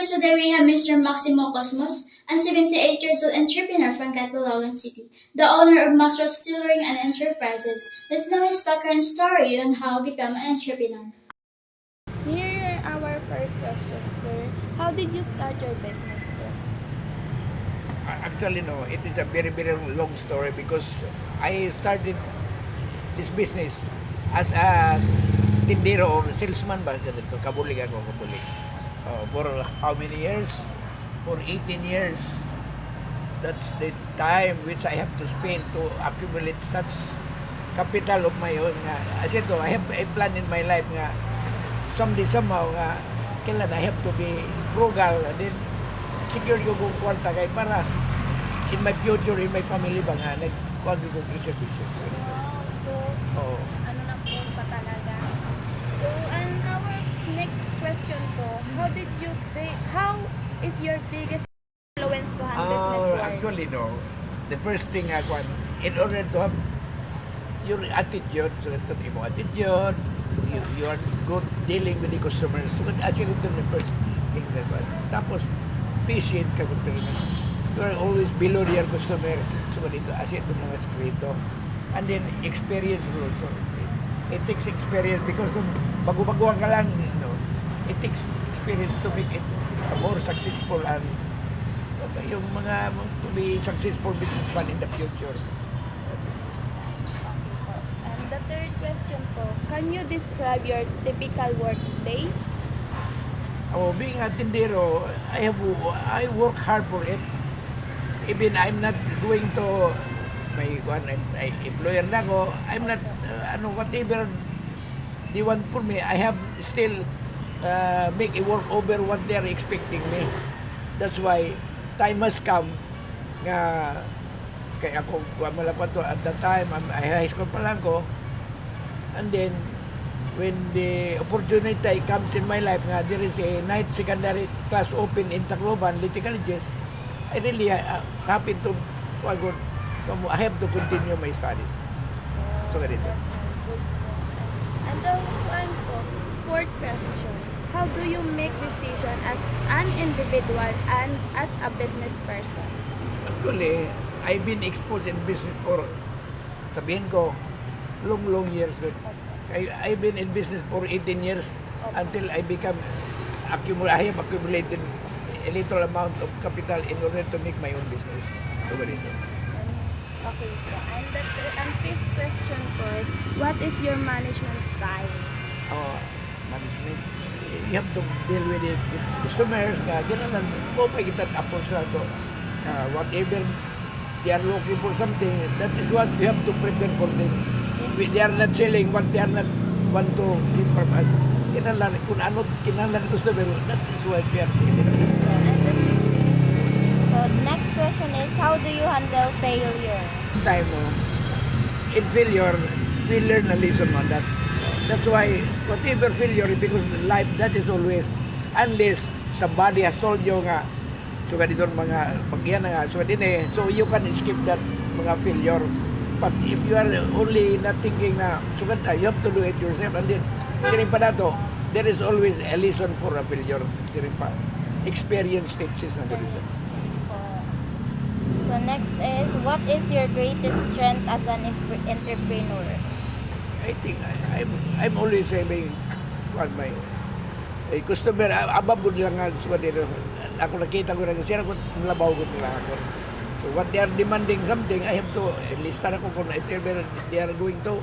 viewers, today we have Mr. Maximo Cosmos, a 78 years old entrepreneur from Cabiles City, the owner of Maxwell Tailoring and Enterprises. Let's know his background story on how to become an entrepreneur. Here are our first question, sir. How did you start your business, bro? Actually, no, it is a very, very long story because I started this business as a tindero or salesman ba dito, kabulig ako, kabulig. For how many years? For 18 years. That's the time which I have to spend to accumulate such capital of my own nga. As ito, I have a plan in my life nga someday somehow nga kailan I have to be frugal and then secure ko kung kwarta kay para in my future, in my family ba nga nagkuhan ko kong reservation. Wow, so, Oo. ano na po pa talaga? So, and our next question po, how is your biggest influence to hand business world? Actually, no. The first thing I want, in order to have your attitude, so ito mo attitude, you are good dealing with the customers. So, actually, ito the first thing that I want. Tapos, patient ka kung you are always below your customer. So, ito, as ito mga eskrito. And then, experience also. It takes experience because kung bago-baguhan ka lang, it takes experience to make it more successful and yung mga to be successful businessman in the future. And the third question po, can you describe your typical work day? Being a tindero, I work hard for it. Even I'm not going to my employer na ako, I'm not whatever they want for me, I have still make a work over what they are expecting me. That's why time must come nga kay ako malapad to at that time I high school pa lang ko, and then when the opportunity comes in my life nga there is a night secondary class open in Tacloban, Liti Colleges, I really happy to I have to continue my studies. So ganito. And the one po, fourth question, how do you make decision as an individual and as a business person? Actually, I've been exposed in business for, sabihin ko, long years. I've been in business for 18 years until I I have accumulated a little amount of capital in order to make my own business. So ganito. Okay po. And fifth question po is, what is your management style? Management. You have to deal with it with customers. Gano'n po pa kita approach na to. Whatever they are looking for something, that is what we have to prepare for them. They are not selling what they are not want to give from us. Kinalan, kung ano kinalan customer, that is what we are doing. So next question is, how do you handle failure? Time in failure, we learn a lesson on that. That's why whatever failure, because life that is always, unless somebody has told you nga, so ganito mga pagyan nga, so you can skip that mga failure. But if you are only not thinking na, so you have to do it yourself, and then kiring pa na to, there is always a lesson for a failure. Kiring pa, experience teaches na ganito. So next is, what is your greatest strength as an entrepreneur? I think I'm always saying my customer ababod lang nga so dito ako nakita ko rin siya ko labaw ko nila ako. So what they are demanding something, I have to lista na ko kung they are going to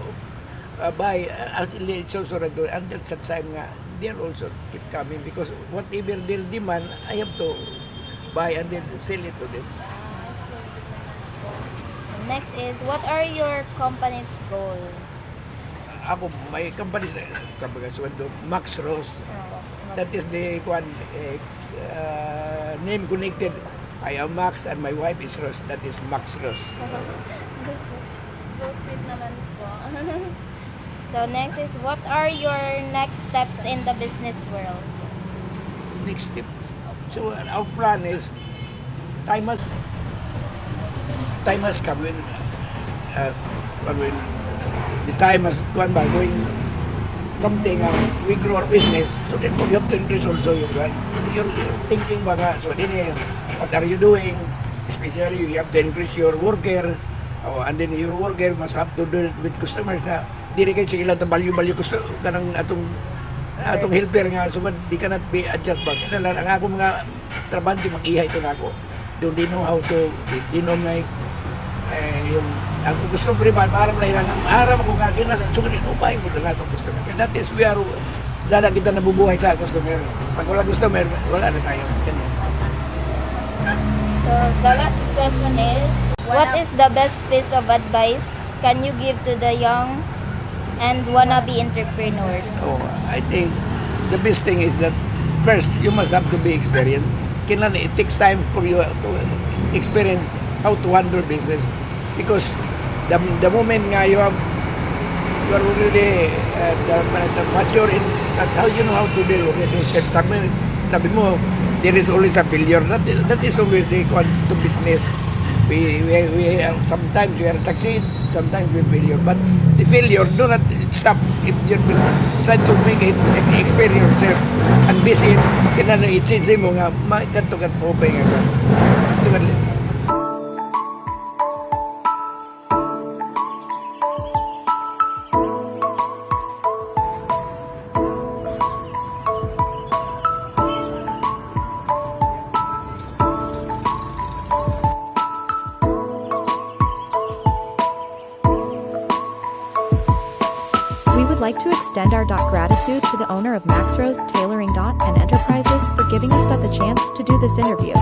buy it's also regular, and at that time nga they are also keep coming because whatever their demand, I have to buy and then sell it to them. Next is, what are your company's goals? Ako, my company, Max Ross. That is the one name connected. I am Max and my wife is Ross. That is Max Ross. So sweet naman po. So next is, what are your next steps in the business world? Next step. So our plan is time has come when the time has gone by going something, we grow our business, so then you have to increase also your thinking baga. So then, what are you doing? Especially, you have to increase your worker, and then your worker must have to deal with customers na dili kay sa ilang balyo-balyo ko kanang atong helper nga so di ka not be adjust ba kinala ang ako mga trabante mag-ihay ito na ako don't know how to nga yung ang gusto ko rin para lang ang aram ko nga kinala so ganito pa yung mga atong customer that is we are dala kita nabubuhay sa customer pag wala customer wala na tayo. So the last question is, what is the best piece of advice can you give to the young and wannabe entrepreneurs? So, I think the best thing is that first, you must have to be experienced. It takes time for you to experience how to handle business. Because the moment nga you are already mature in how you know how to deal with it. Sabi mo, there is always a failure. That is always the to business. We sometimes we are succeed, sometimes we failure. But the failure do not stop if you try to make it experience yourself. And this is kinano i-change mo nga maikantukat mo pa nga. We would like to extend our gratitude to the owner of Max Rose Tailoring and Enterprises for giving us the chance to do this interview.